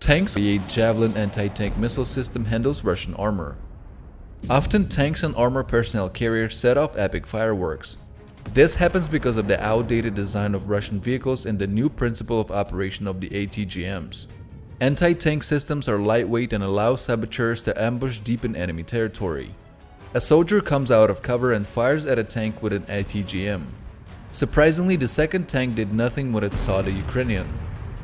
Tanks. The Javelin anti-tank missile system handles Russian armor. Often tanks and armor personnel carriers set off epic fireworks. This happens because of the outdated design of Russian vehicles and the new principle of operation of the ATGMs. Anti-tank systems are lightweight and allow saboteurs to ambush deep in enemy territory. A soldier comes out of cover and fires at a tank with an ATGM. Surprisingly, the second tank did nothing when it saw the Ukrainian.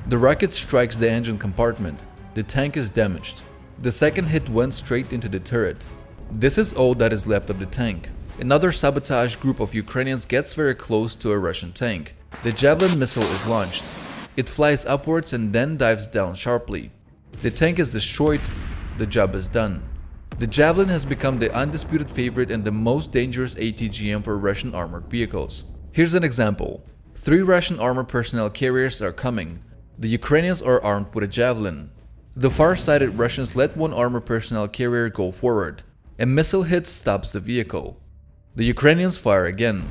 The rocket strikes the engine compartment. The tank is damaged. The second hit went straight into the turret. This is all that is left of the tank. Another sabotage group of Ukrainians gets very close to a Russian tank. The Javelin missile is launched. It flies upwards and then dives down sharply. The tank is destroyed. The job is done. The Javelin has become the undisputed favorite and the most dangerous ATGM for Russian armored vehicles. Here's an example. 3 Russian armored personnel carriers are coming. The Ukrainians are armed with a Javelin. The far-sighted Russians let one armored personnel carrier go forward. A missile hit stops the vehicle. The Ukrainians fire again.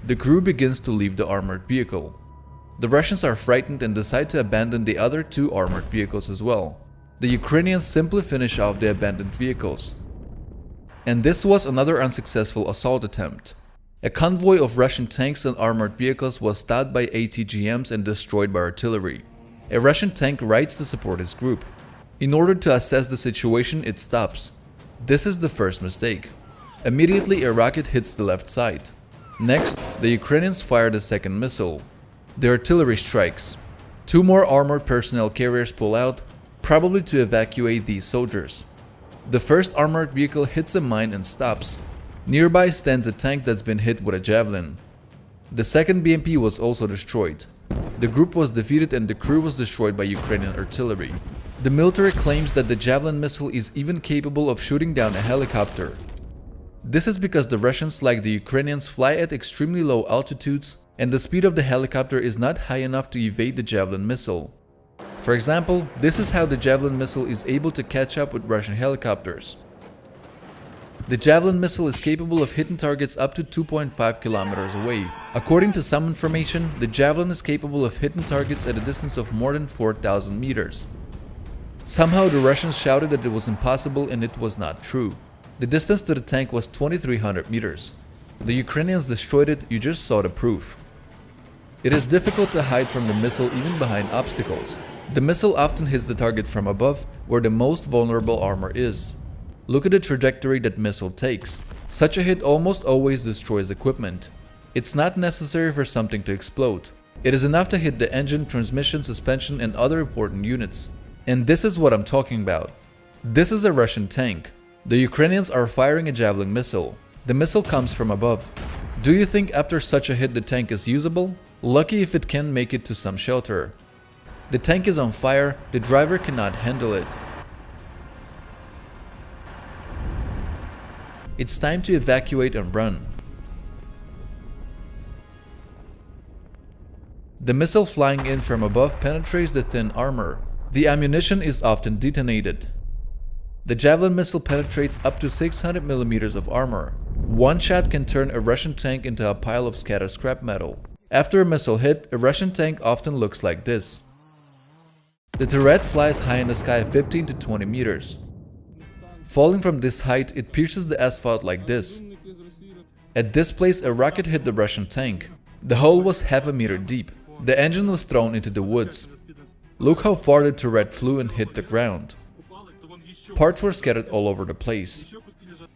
The crew begins to leave the armored vehicle. The Russians are frightened and decide to abandon the other 2 armored vehicles as well. The Ukrainians simply finish off the abandoned vehicles. And this was another unsuccessful assault attempt. A convoy of Russian tanks and armored vehicles was stopped by ATGMs and destroyed by artillery. A Russian tank rides to support its group. In order to assess the situation, it stops. This is the first mistake. Immediately, a rocket hits the left side. Next, the Ukrainians fire the second missile. The artillery strikes. 2 more armored personnel carriers pull out, probably to evacuate these soldiers. The first armored vehicle hits a mine and stops. Nearby stands a tank that's been hit with a Javelin. The second BMP was also destroyed. The group was defeated and the crew was destroyed by Ukrainian artillery. The military claims that the Javelin missile is even capable of shooting down a helicopter. This is because the Russians, like the Ukrainians, fly at extremely low altitudes and the speed of the helicopter is not high enough to evade the Javelin missile. For example, this is how the Javelin missile is able to catch up with Russian helicopters. The Javelin missile is capable of hitting targets up to 2.5 kilometers away. According to some information, the Javelin is capable of hitting targets at a distance of more than 4,000 meters. Somehow the Russians shouted that it was impossible and it was not true. The distance to the tank was 2,300 meters. The Ukrainians destroyed it, you just saw the proof. It is difficult to hide from the missile even behind obstacles. The missile often hits the target from above, where the most vulnerable armor is. Look at the trajectory that missile takes. Such a hit almost always destroys equipment. It's not necessary for something to explode. It is enough to hit the engine, transmission, suspension, and other important units. And this is what I'm talking about. This is a Russian tank. The Ukrainians are firing a Javelin missile. The missile comes from above. Do you think after such a hit the tank is usable? Lucky if it can make it to some shelter. The tank is on fire, the driver cannot handle it. It's time to evacuate and run. The missile flying in from above penetrates the thin armor. The ammunition is often detonated. The Javelin missile penetrates up to 600 millimeters of armor. One shot can turn a Russian tank into a pile of scattered scrap metal. After a missile hit, a Russian tank often looks like this. The turret flies high in the sky 15 to 20 meters. Falling from this height, it pierces the asphalt like this. At this place, a rocket hit the Russian tank. The hole was half a meter deep. The engine was thrown into the woods. Look how far the turret flew and hit the ground. Parts were scattered all over the place.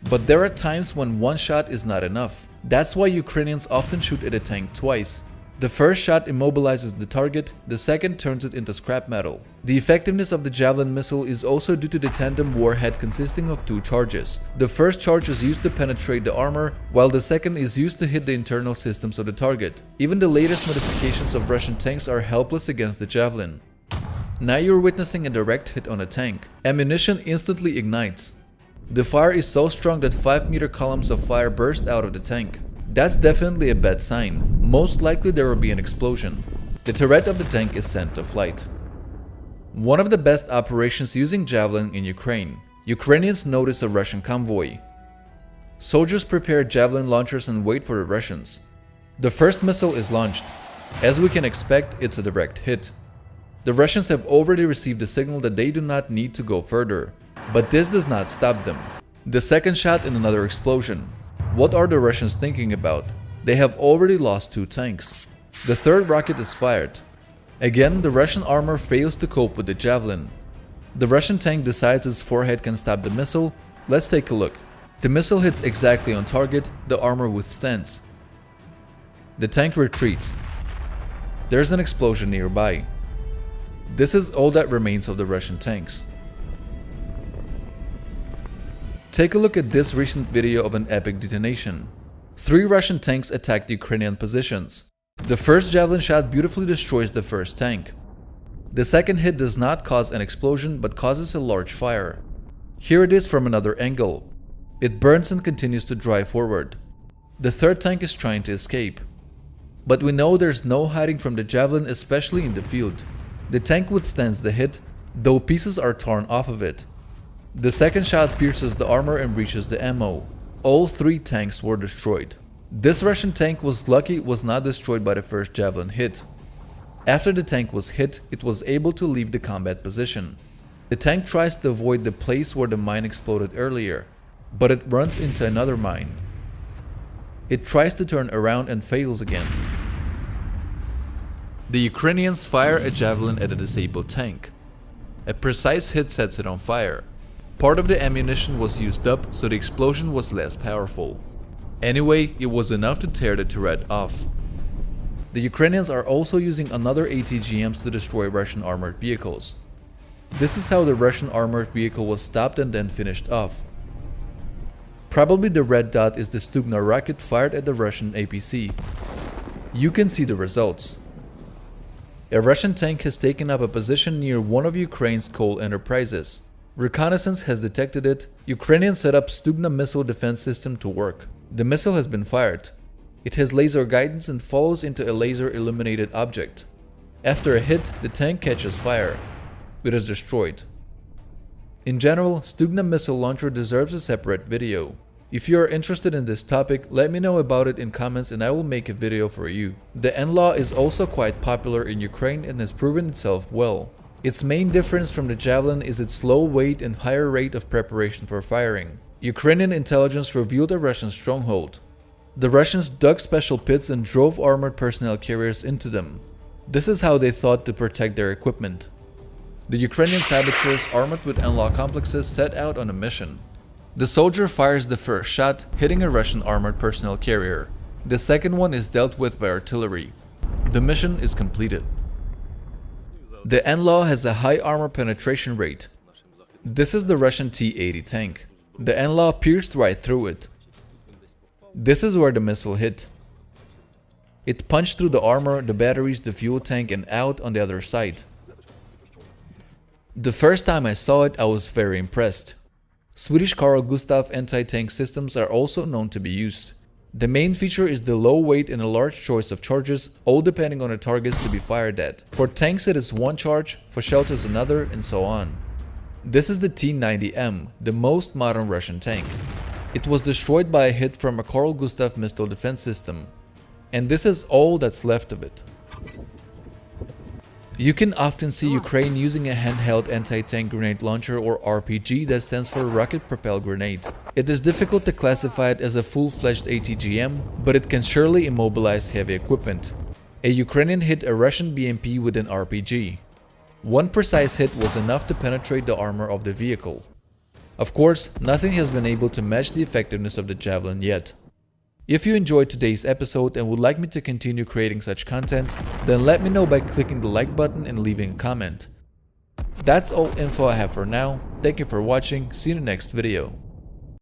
But there are times when one shot is not enough. That's why Ukrainians often shoot at a tank twice. The first shot immobilizes the target, the second turns it into scrap metal. The effectiveness of the Javelin missile is also due to the tandem warhead consisting of 2 charges. The first charge is used to penetrate the armor, while the second is used to hit the internal systems of the target. Even the latest modifications of Russian tanks are helpless against the Javelin. Now you're witnessing a direct hit on a tank. Ammunition instantly ignites. The fire is so strong that 5-meter columns of fire burst out of the tank. That's definitely a bad sign. Most likely there will be an explosion. The turret of the tank is sent to flight. One of the best operations using Javelin in Ukraine. Ukrainians notice a Russian convoy. Soldiers prepare Javelin launchers and wait for the Russians. The first missile is launched. As we can expect, it's a direct hit. The Russians have already received the signal that they do not need to go further, but this does not stop them. The second shot and another explosion. What are the Russians thinking about? They have already lost 2 tanks. The third rocket is fired. Again, the Russian armor fails to cope with the javelin. The Russian tank decides its forehead can stop the missile. Let's take a look. The missile hits exactly on target, the armor withstands. The tank retreats. There's an explosion nearby. This is all that remains of the Russian tanks. Take a look at this recent video of an epic detonation. 3 Russian tanks attacked Ukrainian positions. The first javelin shot beautifully destroys the first tank. The second hit does not cause an explosion but causes a large fire. Here it is from another angle. It burns and continues to drive forward. The third tank is trying to escape. But we know there's no hiding from the javelin, especially in the field. The tank withstands the hit, though pieces are torn off of it. The second shot pierces the armor and reaches the ammo. All 3 tanks were destroyed. This Russian tank was lucky it was not destroyed by the first javelin hit. After the tank was hit, it was able to leave the combat position. The tank tries to avoid the place where the mine exploded earlier, but it runs into another mine. It tries to turn around and fails again. The Ukrainians fire a javelin at a disabled tank. A precise hit sets it on fire. Part of the ammunition was used up, so the explosion was less powerful. Anyway, it was enough to tear the turret off. The Ukrainians are also using another ATGMs to destroy Russian armored vehicles. This is how the Russian armored vehicle was stopped and then finished off. Probably the red dot is the Stugna rocket fired at the Russian APC. You can see the results. A Russian tank has taken up a position near one of Ukraine's coal enterprises. Reconnaissance has detected it. Ukrainians set up Stugna missile defense system to work. The missile has been fired. It has laser guidance and follows into a laser illuminated object. After a hit, the tank catches fire. It is destroyed. In general, Stugna missile launcher deserves a separate video. If you are interested in this topic, let me know about it in comments and I will make a video for you. The NLAW is also quite popular in Ukraine and has proven itself well. Its main difference from the Javelin is its low weight and higher rate of preparation for firing. Ukrainian intelligence revealed a Russian stronghold. The Russians dug special pits and drove armored personnel carriers into them. This is how they thought to protect their equipment. The Ukrainian saboteurs armored with NLAW complexes set out on a mission. The soldier fires the first shot, hitting a Russian armored personnel carrier. The second one is dealt with by artillery. The mission is completed. The NLAW has a high armor penetration rate. This is the Russian T-80 tank. The NLAW pierced right through it. This is where the missile hit. It punched through the armor, the batteries, the fuel tank and out on the other side. The first time I saw it, I was very impressed. Swedish Carl Gustaf anti-tank systems are also known to be used. The main feature is the low weight and a large choice of charges, all depending on the targets to be fired at. For tanks it is one charge, for shelters another, and so on. This is the T-90M, the most modern Russian tank. It was destroyed by a hit from a Carl Gustaf missile defense system. And this is all that's left of it. You can often see Ukraine using a handheld anti-tank grenade launcher or RPG that stands for rocket propelled grenade. It is difficult to classify it as a full-fledged ATGM, but it can surely immobilize heavy equipment. A Ukrainian hit a Russian BMP with an RPG. One precise hit was enough to penetrate the armor of the vehicle. Of course, nothing has been able to match the effectiveness of the Javelin yet. If you enjoyed today's episode and would like me to continue creating such content, then let me know by clicking the like button and leaving a comment. That's all info I have for now. Thank you for watching. See you in the next video.